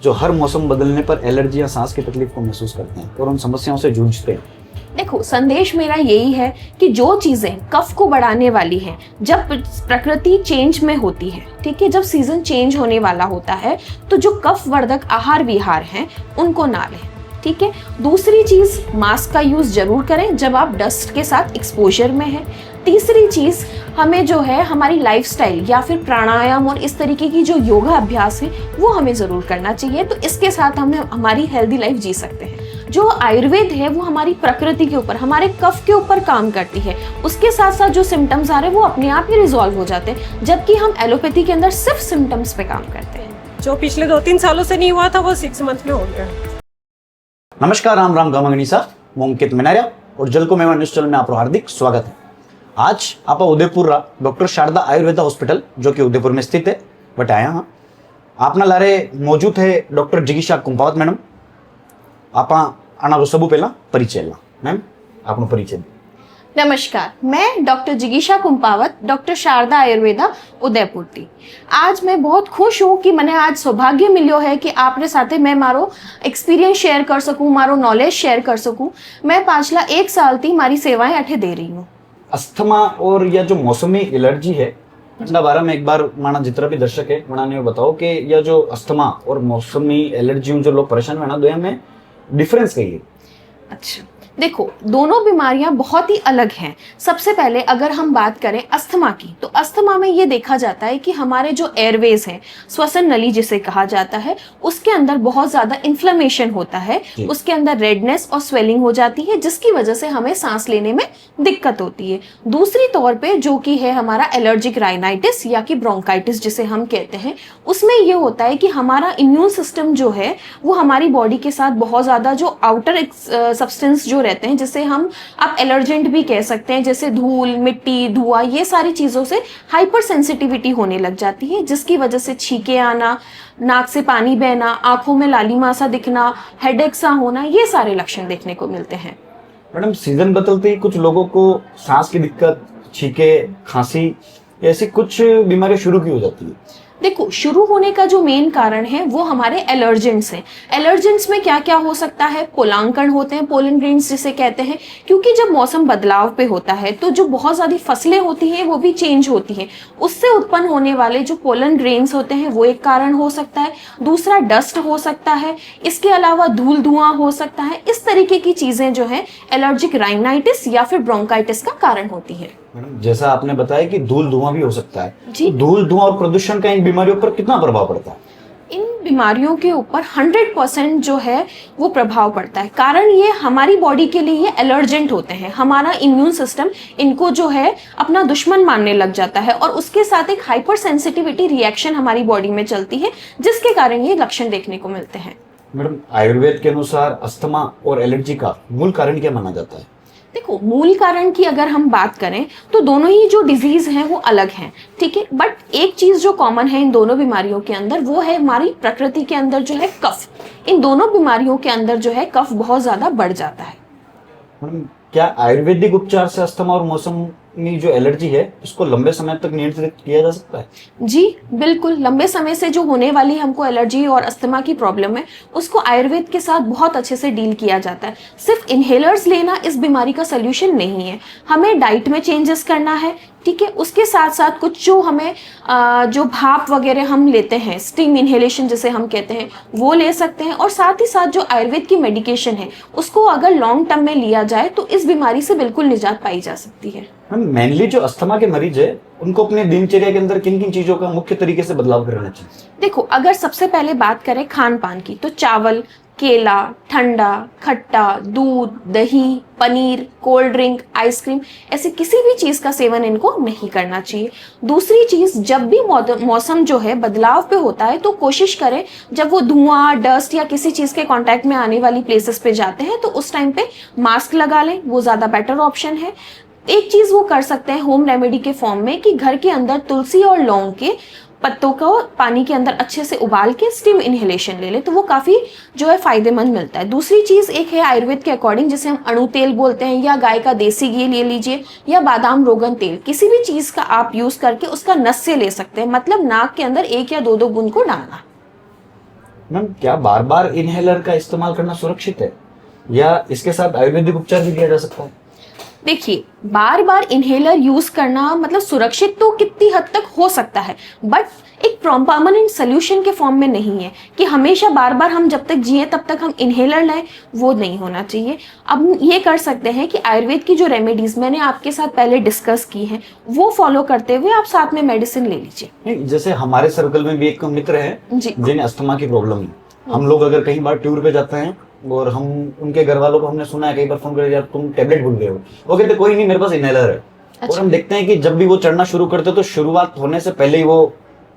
जो हर मौसम बदलने पर एलर्जी या सांस की तकलीफ को महसूस करते हैं और उन समस्याओं से जूझते हैं। देखो, संदेश मेरा यही है कि जो चीजें कफ को बढ़ाने वाली हैं, जब प्रकृति चेंज में होती है, ठीक है, जब सीजन चेंज होने वाला होता है, तो जो कफ वर्धक आहार विहार हैं उनको ना लें, ठीक है। दूसरी चीज, मास्क का यूज जरूर करें जब आप डस्ट के साथ एक्सपोजर में हैं। तीसरी चीज, हमें जो है हमारी लाइफस्टाइल या फिर प्राणायाम और इस तरीके की जो योगा अभ्यास है वो हमें जरूर करना चाहिए, तो इसके साथ हम हमारी हेल्दी लाइफ जी सकते हैं। जो आयुर्वेद है वो हमारी प्रकृति के ऊपर, हमारे कफ के ऊपर काम करती है, उसके साथ साथ जो सिम्टम्स आ रहे हैं वो अपने आप ही रिजॉल्व हो जाते हैं, जबकि हम एलोपैथी के अंदर सिर्फ सिम्टम्स पे काम करते हैं। जो पिछले 2-3 सालों से नहीं हुआ था वो 6 मंथ में हो गया। नमस्कार, राम राम गमगनीसा, मैं अंकित मिनारिया और जल को मेवा न्यूज चैनल में आपका हार्दिक स्वागत है। आज आप उदयपुर डॉक्टर शारदा आयुर्वेदा हॉस्पिटल जो कि उदयपुर में स्थित है बट आया हाँ आपना लारे मौजूद है डॉक्टर जिगीशा कुंपावत मैडम। आप आना सबू पहला परिचय ला मैम, आपनो परिचय। नमस्कार, मैं डॉक्टर जिगीशा कुंपावत, डॉक्टर शारदा आयुर्वेदा उदयपुर थी। आज मैं बहुत खुश हूँ कि मैंने आज सौभाग्य मिलो है कि आपने साथे मैं मारो एक्सपीरियंस शेयर कर सकूँ, मारो नॉलेज शेयर कर सकूँ। मैं पाछला 1 साल थी मारी सेवाएं अठे दे रही हूँ। अस्थमा और या जो मौसमी एलर्जी है इसका बारे में एक बार माना जितना भी दर्शक है उन्होंने बताओ कि यह जो अस्थमा और मौसमी एलर्जी जो लोग परेशान है ना, दो में डिफरेंस कही है। अच्छा, देखो, दोनों बीमारियां बहुत ही अलग हैं। सबसे पहले अगर हम बात करें अस्थमा की, तो अस्थमा में ये देखा जाता है कि हमारे जो एयरवेज हैं, श्वसन नली जिसे कहा जाता है, उसके अंदर बहुत ज्यादा इन्फ्लेमेशन होता है, उसके अंदर रेडनेस और स्वेलिंग हो जाती है, जिसकी वजह से हमें सांस लेने में दिक्कत होती है। दूसरी तौर पे जो कि है हमारा एलर्जिक राइनाइटिस या कि ब्रोंकाइटिस जिसे हम कहते हैं, उसमें ये होता है कि हमारा इम्यून सिस्टम जो है वो हमारी बॉडी के साथ बहुत ज्यादा जो आउटर सब्सटेंस जो रहते हैं, जिसे हम आप एलर्जेंट भी कह सकते हैं, जैसे धूल, मिट्टी, धुआं, ये सारी चीजों से हाइपर सेंसिटिविटी होने लग जाती है, जिसकी वजह से छींके आना, नाक से पानी बहना, आंखों में लालिमा सा दिखना, हेडेक सा होना, ये सारे लक्षण देखने को मिलते हैं। मैडम, सीजन बदलते ही कुछ लोगों को सांस की दिक्कत, छींके, खांसी ऐसी कुछ बीमारियां शुरू की हो जाती है। देखो, शुरू होने का जो मेन कारण है वो हमारे एलर्जेंट्स हैं। एलर्जेंट्स में क्या क्या हो सकता है? पोलांकण होते हैं, पोलन ग्रेन्स जिसे कहते हैं, क्योंकि जब मौसम बदलाव पे होता है तो जो बहुत ज्यादा फसलें होती हैं वो भी चेंज होती हैं, उससे उत्पन्न होने वाले जो पोलन ग्रेन्स होते हैं वो एक कारण हो सकता है। दूसरा डस्ट हो सकता है, इसके अलावा धूल धुआं हो सकता है। इस तरीके की चीजें जो है एलर्जिक राइनाइटिस या फिर ब्रोंकाइटिस का कारण होती है। मैडम, जैसा आपने बताया कि धूल धुआं भी हो सकता है, जी। तो धूल धुआं और प्रदूषण का इन बीमारियों पर कितना प्रभाव पड़ता है? इन बीमारियों के ऊपर 100% जो है वो प्रभाव पड़ता है। कारण ये हमारी बॉडी के लिए ये एलर्जेंट होते हैं, हमारा इम्यून सिस्टम इनको जो है अपना दुश्मन मानने लग जाता है और उसके साथ एक हाइपर सेंसिटिविटी रिएक्शन हमारी बॉडी में चलती है, जिसके कारण ये लक्षण देखने को मिलते हैं। मैडम, आयुर्वेद के अनुसार अस्थमा और एलर्जी का मूल कारण क्या माना जाता है? देखो, मूल कारण की अगर हम बात करें तो दोनों ही जो डिजीज हैं वो अलग हैं, ठीक है, बट एक चीज जो कॉमन है इन दोनों बीमारियों के अंदर वो है हमारी प्रकृति के अंदर जो है कफ। इन दोनों बीमारियों के अंदर जो है कफ बहुत ज्यादा बढ़ जाता है। मैडम, क्या आयुर्वेदिक उपचार से अस्थमा और मौसमी जो एलर्जी है उसको लंबे समय तक नियंत्रित किया जा सकता है? जी बिल्कुल, लंबे समय से जो होने वाली हमको एलर्जी और अस्थमा की प्रॉब्लम है उसको आयुर्वेद के साथ बहुत अच्छे से डील किया जाता है। सिर्फ इनहेलर्स लेना इस बीमारी का सल्यूशन नहीं है, हमें डाइट में चेंजेस करना है, ठीक है। उसके साथ साथ कुछ जो हमें जो भाप वगैरह हम लेते हैं, स्टीम इनहेलेशन जिसे हम कहते हैं, वो ले सकते हैं। और साथ ही साथ जो आयुर्वेद की मेडिकेशन है उसको अगर लॉन्ग टर्म में लिया जाए तो इस बीमारी से बिल्कुल निजात पाई जा सकती है। मेनली जो अस्थमा के मरीज है उनको अपने दिनचर्या के अंदर किन किन चीजों का मुख्य तरीके से बदलाव करना चाहिए? देखो, अगर सबसे पहले बात करें खान पान की, तो चावल, केला, ठंडा, खट्टा, दूध, दही, पनीर, कोल्ड ड्रिंक, आइसक्रीम, ऐसे किसी भी चीज का सेवन इनको नहीं करना चाहिए। दूसरी चीज, जब भी मौसम जो है बदलाव पे होता है तो कोशिश करें जब वो धुआं, डस्ट या किसी चीज के कांटेक्ट में आने वाली प्लेसेस पे जाते हैं तो उस टाइम पे मास्क लगा लें, वो ज्यादा बेटर ऑप्शन है। एक चीज वो कर सकते हैं होम रेमेडी के फॉर्म में कि घर के अंदर तुलसी और लौंग के पत्तों को पानी के अंदर अच्छे से उबाल के स्टीम इनहेलेशन ले ले, तो वो काफी जो है फायदेमंद मिलता है। दूसरी चीज एक है आयुर्वेद के अकॉर्डिंग जिसे हम अणु तेल बोलते हैं, या गाय का देसी घी ले लीजिए, या बादाम रोगन तेल, किसी भी चीज का आप यूज करके उसका नस से ले सकते हैं, मतलब नाक के अंदर 1 या 2 बूंद को डालना। मैम क्या बार बार इनहेलर का इस्तेमाल करना सुरक्षित है या इसके साथ आयुर्वेदिक उपचार भी किया जा सकता है? देखिए, बार बार इनहेलर यूज करना मतलब सुरक्षित तो कितनी हद तक हो सकता है, बट एक परमानेंट सोल्यूशन के फॉर्म में नहीं है कि हमेशा बार बार हम जब तक जिए तब तक हम इनहेलर लें, वो नहीं होना चाहिए। अब ये कर सकते हैं कि आयुर्वेद की जो रेमेडीज मैंने आपके साथ पहले डिस्कस की हैं वो फॉलो करते हुए आप साथ में मेडिसिन ले लीजिए। नहीं, जैसे हमारे सर्कल में भी एक मित्र है जी। जिन्हें अस्थमा की प्रॉब्लम है। हम लोग अगर कहीं बार टूर पे जाते हैं और हम उनके घर वालों को हमने सुना है कई बार फोन कर यार तुम टैबलेट भूल गए हो, वो कहते कोई नहीं मेरे पास इनहेलर है। अच्छा। और हम देखते हैं कि जब भी वो चढ़ना शुरू करते हैं तो शुरुआत होने से पहले ही वो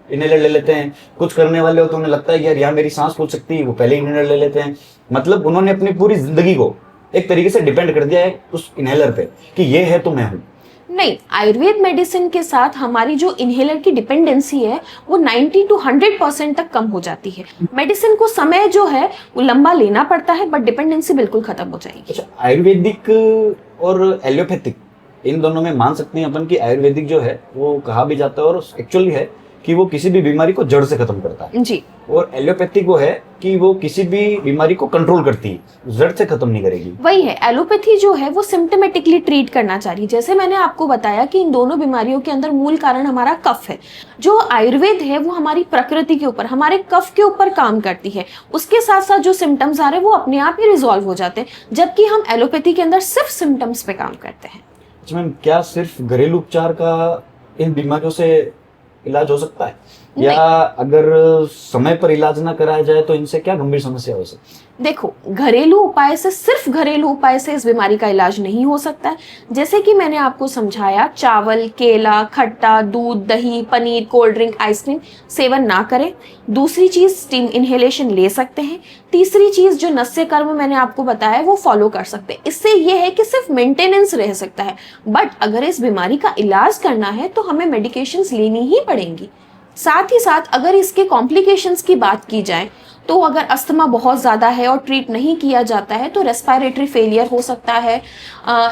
इनहेलर ले लेते हैं। कुछ करने वाले हो तो उन्हें लगता है कि यार यहाँ मेरी सांस फूल सकती है, वो पहले ही इनहेलर ले लेते हैं। मतलब उन्होंने अपनी पूरी जिंदगी को एक तरीके से डिपेंड कर दिया है उस इनहेलर पे कि ये है तो मैं हूँ। नहीं, आयुर्वेद मेडिसिन के साथ हमारी जो इनहेलर की डिपेंडेंसी है वो 90 to 100% तक कम हो जाती है। मेडिसिन को समय जो है वो लंबा लेना पड़ता है, बट डिपेंडेंसी बिल्कुल खत्म हो जाएगी। अच्छा, आयुर्वेदिक और एलोपैथिक इन दोनों में मान सकते हैं अपन कि आयुर्वेदिक जो है वो कहा भी जाता है और एक्चुअली है कि वो किसी भी बीमारी को जड़ से खत्म करता है जी। और एलोपैथिक वो है कि वो किसी भी बीमारी को कंट्रोल करती है, जड़ से खत्म नहीं करेगी। वही है, एलोपैथी जो है वो सिम्टोमेटिकली ट्रीट करना चाह रही है। जैसे मैंने आपको बताया कि इन दोनों बीमारियों के अंदर मूल कारण हमारा कफ है। जो आयुर्वेद है वो हमारी प्रकृति के ऊपर, हमारे कफ के ऊपर काम करती है। उसके साथ साथ जो सिम्टम्स आ रहे हैं वो अपने आप ही रिजॉल्व हो जाते हैं, जबकि हम एलोपैथी के अंदर सिर्फ सिम्टम्स पे काम करते हैं। अच्छा मैम, क्या सिर्फ घरेलू उपचार का इन बीमारियों से इलाज हो सकता है या अगर समय पर इलाज ना कराया जाए तो इनसे क्या गंभीर समस्या हो सकती है? देखो, घरेलू उपाय से, सिर्फ घरेलू उपाय से इस बीमारी का इलाज नहीं हो सकता है। जैसे कि मैंने आपको समझाया, चावल, केला, खट्टा, दूध, दही, paneer, cold drink, ice cream seven ना करें। दूसरी चीज, स्टीम इनहेलेशन ले सकते हैं। तीसरी चीज जो नस्य कर्म मैंने आपको बताया वो फॉलो कर सकते हैं। इससे ये है कि सिर्फ मेंटेनेंस रह सकता है, बट अगर इस बीमारी का इलाज करना है तो हमें मेडिकेशंस लेनी ही पड़ेंगी। साथ ही साथ अगर इसके कॉम्प्लिकेशंस की बात की जाए तो अगर अस्थमा बहुत ज़्यादा है और ट्रीट नहीं किया जाता है तो रेस्पिरेटरी फेलियर हो सकता है।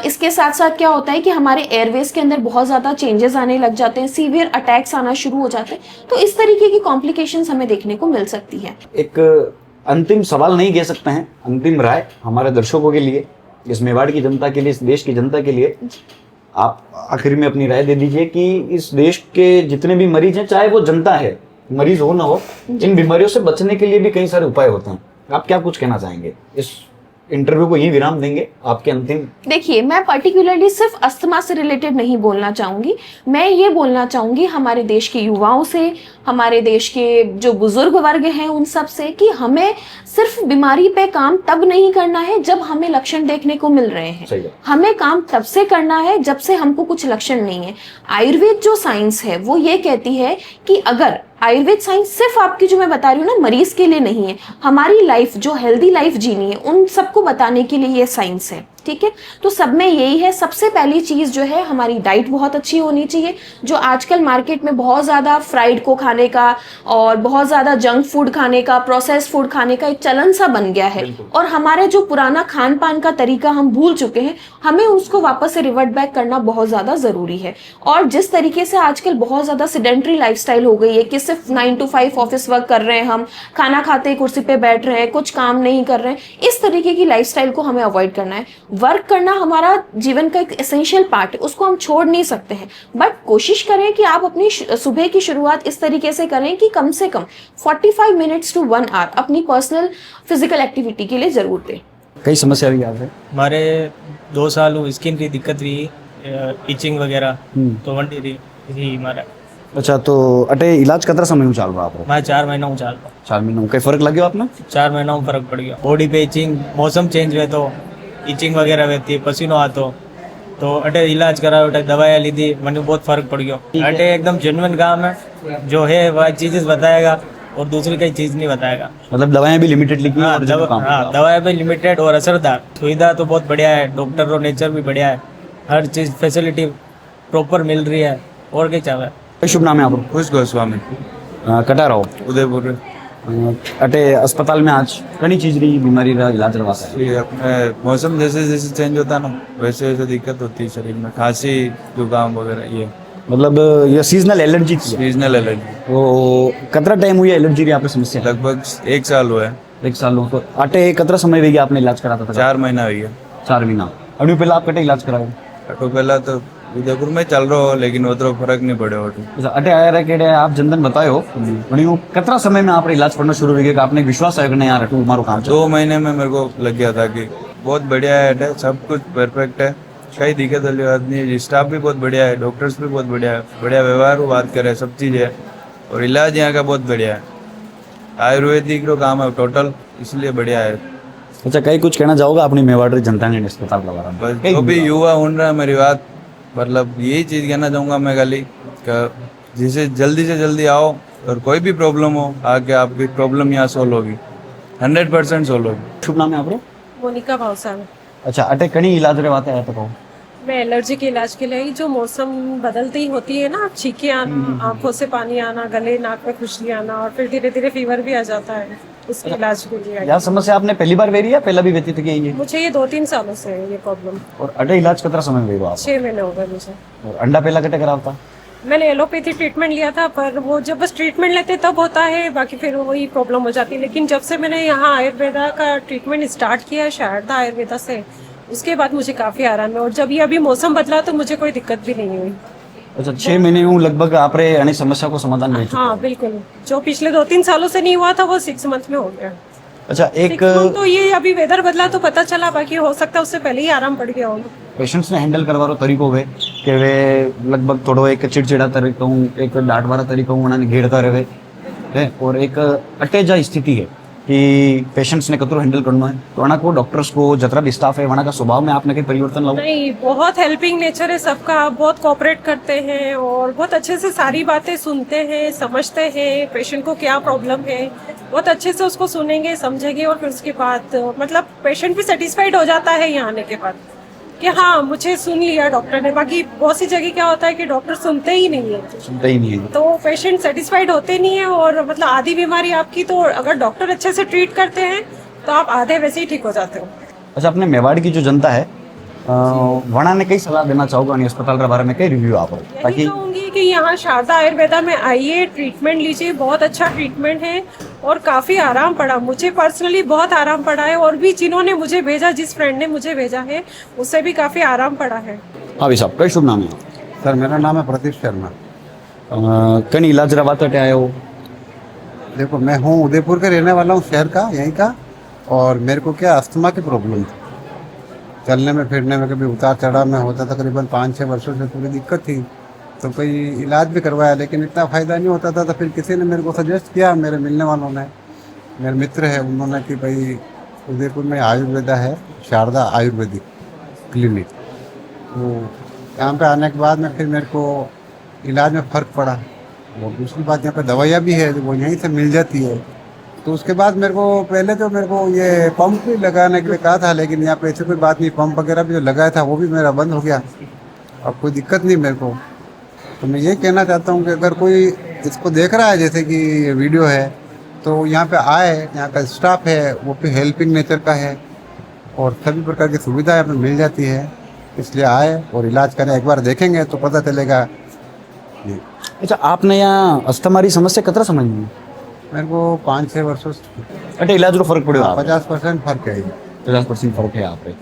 इसके साथ साथ क्या होता है कि हमारे एयरवेज के अंदर बहुत ज़्यादा चेंजेस आने लग जाते हैं, सीवियर अटैक्स आना शुरू हो जाते हैं। तो इस तरीके की कॉम्प्लिकेशंस हमें देखने को मिल सकती है। एक अंतिम सवाल नहीं कह सकते हैं, अंतिम राय हमारे दर्शकों के लिए, इस मेवाड़ की जनता के लिए, इस देश की जनता के लिए आप आखिर में अपनी राय दे दीजिए कि इस देश के जितने भी मरीज हैं, चाहे वो जनता है, मरीज हो ना हो, इन बीमारियों से बचने के लिए भी कई सारे उपाय होते हैं। आप क्या कुछ कहना चाहेंगे? इस इंटरव्यू को यही विराम देंगे। आपके अंतिम, देखिए, मैं पर्टिकुलरली सिर्फ अस्थमा से रिलेटेड नहीं बोलना चाहूँगी। मैं ये बोलना चाहूँगी हमारे देश के युवाओं से, हमारे देश के जो बुजुर्ग वर्ग हैं उन सब से, कि हमें सिर्फ बीमारी पे काम तब नहीं करना है जब हमें लक्षण देखने को मिल रहे हैं। हमें काम तब से करना है जब से हमको कुछ लक्षण नहीं है। आयुर्वेद जो साइंस है वो ये कहती है कि अगर आयुर्वेद साइंस सिर्फ आपकी जो मैं बता रही हूँ ना मरीज के लिए नहीं है, हमारी लाइफ जो हेल्दी लाइफ जीनी है उन सबको बताने के लिए ये साइंस है। ठीक है, तो सब में यही है। सबसे पहली चीज जो है, हमारी डाइट बहुत अच्छी होनी चाहिए। जो आजकल मार्केट में बहुत ज्यादा फ्राइड को खाने का और बहुत ज्यादा जंक फूड खाने का, प्रोसेस्ड फूड खाने का एक चलन सा बन गया है और हमारा जो पुराना खान पान का तरीका हम भूल चुके हैं, हमें उसको वापस से रिवर्ट बैक करना बहुत ज्यादा जरूरी है। और जिस तरीके से आजकल बहुत ज्यादा सिडेंटरी लाइफस्टाइल हो गई है कि सिर्फ 9 to 5 ऑफिस वर्क कर रहे हैं, हम खाना खाते कुर्सी पे बैठ रहे हैं, कुछ काम नहीं कर रहे हैं, इस तरीके की लाइफस्टाइल को हमें अवॉइड करना है। वर्क करना हमारा जीवन का एक एसेंशियल पार्ट है, उसको हम छोड़ नहीं सकते हैं, बट कोशिश करें कि आप अपनी सुबह की शुरुआत इस तरीके से करें कि कम से कम 45 मिनट्स to 1 hour अपनी पर्सनल फिजिकल एक्टिविटी के लिए जरूर दें। कई समस्या भी आ रही है हमारे 2 साल स्किन की दिक्कत हुई, इचिंग वगैरह, तो वंडी रही हमारा। अच्छा, तो अटे इलाज कतरा समय चाल रहा आप? मैं 4 महीना चाल रहा। 4 महीनों कई फर्क लगे आपने? 4 महीना में फर्क पड़ गया। बॉडी पे इचिंग, मौसम चेंज हुए तो इचिंग वगैरह रहती है, पसीनो आतो तो अटे इलाज करा, अटे दवाइयाँ ली थी, मैंने बहुत फर्क पड़ गया। अटे एकदम जेन्युइन काम है, जो है वह चीज़ बताएगा और दूसरी कई चीज़ नहीं बताएगा। मतलब दवाएं भी लिमिटेड लिखी हैं? हाँ, दवाएं भी लिमिटेड और असरदार। सुविधा तो बहुत बढ़िया है, डॉक्टर और नेचर भी बढ़िया है, हर चीज़ फैसिलिटी प्रॉपर मिल रही है। और क्या चाहे? शुभ नाम है आपको? खुश गोस्वामी, कटा रहो उदयपुर। अटे अस्पताल में आज घनी चीज रही बीमारी का इलाज करवाता है। ये अपने मौसम जैसे जैसे चेंज होता है ना, वैसे वैसे दिक्कत होती है शरीर में, खांसी जुकाम वगैरह। ये मतलब ये सीजनल एलर्जी थी सीजनल एलर्जी तो कतरा टाइम हुई एलर्जी री आपने समस्या लगभग 1 साल हुआ है, एक साल हो तो आटे कतरा समय वेगी आपने इलाज कराता था 4 महीना हुई है। 4 महीना अनु पहला आप कटे इलाज करायो तो पहला तो उदयपुर में चल रहा हो लेकिन उधर फर्क नहीं पड़े हो। अच्छा अटे आया रहे केड़े आप जनधन बतायो अनु कतरा समय में आपने इलाज करना शुरू हो गया कि आपने विश्वास आयो कि नहीं यार अटू मारो काम चल 2 महीने में मेरे को लग गया था कि बहुत बढ़िया है, सब कुछ परफेक्ट है, कई दिक्कत वाली बात नहीं है। स्टाफ भी बहुत बढ़िया है, डॉक्टर्स भी बहुत बढ़िया है, बढ़िया व्यवहार वो बात करे, सब चीज़ है और इलाज यहाँ का बहुत बढ़िया है। आयुर्वेदिक जो काम है टोटल इसलिए बढ़िया है। अच्छा कई कुछ कहना चाहोगे अपनी मेवाड़ जनता ने अस्पताल के बारे में बस जो भी युवा उन रहा है मेरी बात, मतलब यही चीज़ कहना चाहूँगा मैं खाली जिसे जल्दी से जल्दी आओ और कोई भी प्रॉब्लम हो आके आपकी प्रॉब्लम यहाँ सोल्व होगी, 100% सोल्व होगी। शुभ नाम है आपको मोनिका भावसार। अच्छा अटे कणी इलाज रे बातें आया तो कहो मैं एलर्जी के इलाज के लिए जो मौसम बदलती होती है ना, छींके आना, आंखों से पानी आना, गले नाक में खुजली आना और फिर धीरे धीरे फीवर भी आ जाता है, उसके इलाज के लिए आई। यह समस्या आपने पहली बार वेरी है पहला भी व्यतीत की है मुझे ये 2-3 सालों से है ये प्रॉब्लम। और अटे इलाज कतरा समय में वेरो आप 6 महीने हो गए मुझे। और अंडा पहला कटे करावता मैंने एलोपैथी ट्रीटमेंट लिया था पर वो जब बस ट्रीटमेंट लेते तब होता है, बाकी फिर वही प्रॉब्लम हो जाती है। लेकिन जब से मैंने यहाँ आयुर्वेदा का ट्रीटमेंट स्टार्ट किया है शारदा आयुर्वेदा से, उसके बाद मुझे काफ़ी आराम है और जब ये अभी मौसम बदला तो मुझे कोई दिक्कत भी नहीं हुई। अच्छा 6 महीने में लगभग आपरे अनेक समस्या को समाधान मिल चुका हाँ बिल्कुल, जो पिछले 2-3 सालों से नहीं हुआ था वो 6 मंथ में हो गया। अच्छा एक 6 मंथ तो ये अभी वेदर बदला तो पता चला, बाकी हो सकता है उससे पहले ही आराम पड़ गया होगा। पेशेंट्स ने हैंडल करवारो तरीको वे कि वे लगभग थोड़ो एक चिड़चिड़ा तरीको हूँ, एक डांट वाला तरीको हूँ उन्होंने घेरता रहे है और एक अटेजा स्थिति है कि पेशेंट्स ने कतरो हैंडल करना है तो वहाँ को डॉक्टर्स को जतरा भी स्टाफ है वहाँ का स्वभाव में आपने कई परिवर्तन लाओ? नहीं, बहुत हेल्पिंग नेचर है सबका, बहुत कोऑपरेट करते हैं और बहुत अच्छे से सारी बातें सुनते हैं, समझते हैं पेशेंट को क्या प्रॉब्लम है, बहुत अच्छे से उसको सुनेंगे, समझेंगे और फिर उसके बाद मतलब पेशेंट भी सेटिस्फाइड हो जाता है यहाँ आने के बाद कि हाँ मुझे सुन लिया डॉक्टर ने। बाकी बहुत सी जगह क्या होता है कि डॉक्टर सुनते ही नहीं है, सुनते ही नहीं है तो पेशेंट सेटिस्फाइड होते नहीं है और मतलब आधी बीमारी आपकी तो अगर डॉक्टर अच्छे से ट्रीट करते हैं तो आप आधे वैसे ही ठीक हो जाते हो। अच्छा अपने मेवाड़ की जो जनता है वहाँ ने कई सलाह देना चाहोगे अस्पताल के बारे में कई रिव्यू आप यही ताकि कहूँगी कि यहाँ शारदा आयुर्वेदा में आइए, ट्रीटमेंट लीजिए, बहुत अच्छा ट्रीटमेंट है और काफ़ी आराम पड़ा, मुझे पर्सनली बहुत आराम पड़ा है और भी जिन्होंने मुझे भेजा, जिस फ्रेंड ने मुझे भेजा है उससे भी काफ़ी आराम पड़ा है। हाँ भाई साहब कई शुभ नाम है सर मेरा नाम है प्रदीप शर्मा। कहीं इलाज रवाते आए हो? देखो मैं हूँ उदयपुर का रहने वाला हूँ, शहर का यहीं का, और मेरे को क्या अस्थमा की प्रॉब्लम थी, चलने में फिरने में कभी उतार चढ़ाव में होता, तकरीबन 5-6 वर्षों से पूरी दिक्कत थी। तो कोई इलाज भी करवाया लेकिन इतना फ़ायदा नहीं होता था। तो फिर किसी ने मेरे को सजेस्ट किया, मेरे मिलने वालों ने, मेरे मित्र है उन्होंने कि भाई उदयपुर में आयुर्वेदा है, शारदा आयुर्वेदिक क्लिनिक। तो यहाँ पे आने के बाद में फिर मेरे को इलाज में फ़र्क पड़ा और दूसरी बात यहाँ पे दवाइयाँ भी है वो यहीं से मिल जाती है। तो उसके बाद मेरे को पहले तो मेरे को ये पंप भी लगाने के लिए कहा था लेकिन यहाँ पे ऐसी कोई बात नहीं, पंप वगैरह भी जो लगाया था वो भी मेरा बंद हो गया, अब कोई दिक्कत नहीं मेरे को। तो मैं ये कहना चाहता हूँ कि अगर कोई इसको देख रहा है जैसे कि ये वीडियो है तो यहाँ पे आए, यहाँ का स्टाफ है वो भी हेल्पिंग नेचर का है और सभी प्रकार की सुविधा यहाँ पे मिल जाती है, इसलिए आए और इलाज करें, एक बार देखेंगे तो पता चलेगा। जी अच्छा आपने यहाँ अस्थमा समस्या कतरा समझ में मेरे को 5-6 वर्षों से अटे इलाज रो फर्क पड़ो 50% फर्क है। 50% फर्क है यहाँ पे।